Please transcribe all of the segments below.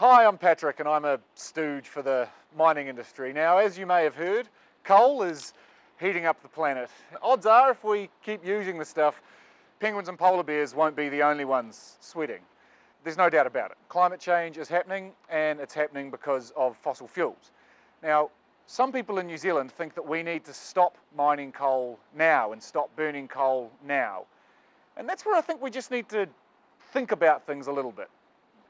Hi, I'm Patrick and I'm a stooge for the mining industry. Now, as you may have heard, coal is heating up the planet. Odds are, if we keep using the stuff, penguins and polar bears won't be the only ones sweating. There's no doubt about it. Climate change is happening, and it's happening because of fossil fuels. Now, some people in New Zealand think that we need to stop mining coal now and stop burning coal now. And that's where I think we just need to think about things a little bit.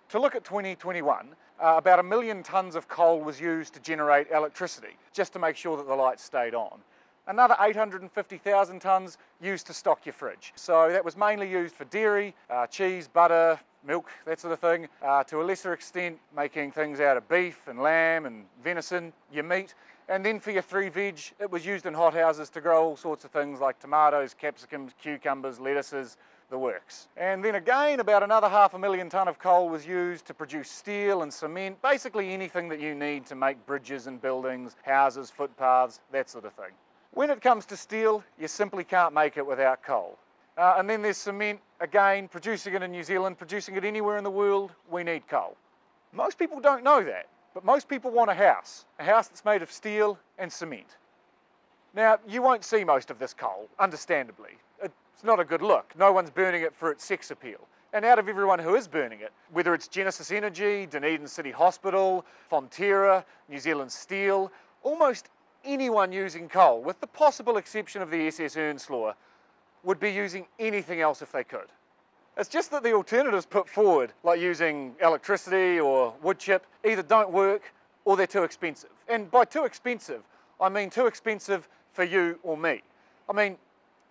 To look at 2021, about 1 million tonnes of coal was used to generate electricity, just to make sure that the lights stayed on. Another 850,000 tonnes used to stock your fridge. So that was mainly used for dairy, cheese, butter, milk, that sort of thing. To a lesser extent, making things out of beef and lamb and venison, your meat. And then for your 3 veg, it was used in hothouses to grow all sorts of things like tomatoes, capsicums, cucumbers, lettuces, the works. And then again, about another 500,000 tonne of coal was used to produce steel and cement, basically anything that you need to make bridges and buildings, houses, footpaths, that sort of thing. When it comes to steel, you simply can't make it without coal. And then there's cement, again, producing it in New Zealand, producing it anywhere in the world, we need coal. Most people don't know that, but most people want a house that's made of steel and cement. Now, you won't see most of this coal, understandably. It's not a good look. No one's burning it for its sex appeal. And out of everyone who is burning it, whether it's Genesis Energy, Dunedin City Hospital, Fonterra, New Zealand Steel, almost anyone using coal, with the possible exception of the SS Earnslaw, would be using anything else if they could. It's just that the alternatives put forward, like using electricity or wood chip, either don't work or they're too expensive. And by too expensive, I mean too expensive for you or me. I mean,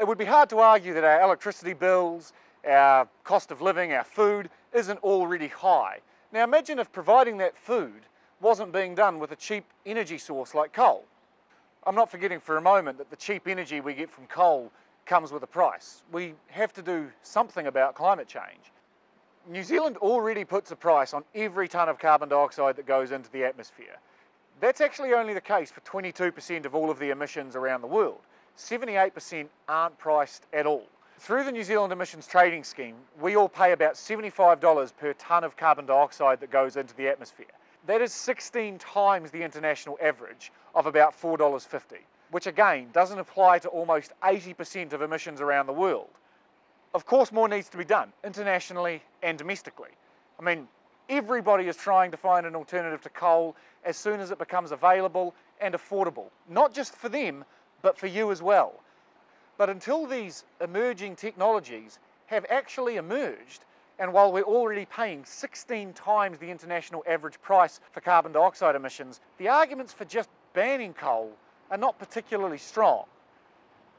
it would be hard to argue that our electricity bills, our cost of living, our food isn't already high. Now imagine if providing that food wasn't being done with a cheap energy source like coal. I'm not forgetting for a moment that the cheap energy we get from coal comes with a price. We have to do something about climate change. New Zealand already puts a price on every tonne of carbon dioxide that goes into the atmosphere. That's actually only the case for 22% of all of the emissions around the world. 78% aren't priced at all. Through the New Zealand Emissions Trading Scheme, we all pay about $75 per tonne of carbon dioxide that goes into the atmosphere. That is 16 times the international average of about $4.50, which again doesn't apply to almost 80% of emissions around the world. Of course, more needs to be done, internationally and domestically. I mean, everybody is trying to find an alternative to coal as soon as it becomes available and affordable, not just for them, but for you as well. But until these emerging technologies have actually emerged, and while we're already paying 16 times the international average price for carbon dioxide emissions, the arguments for just banning coal are not particularly strong.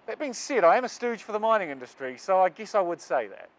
That being said, I am a stooge for the mining industry, so I guess I would say that.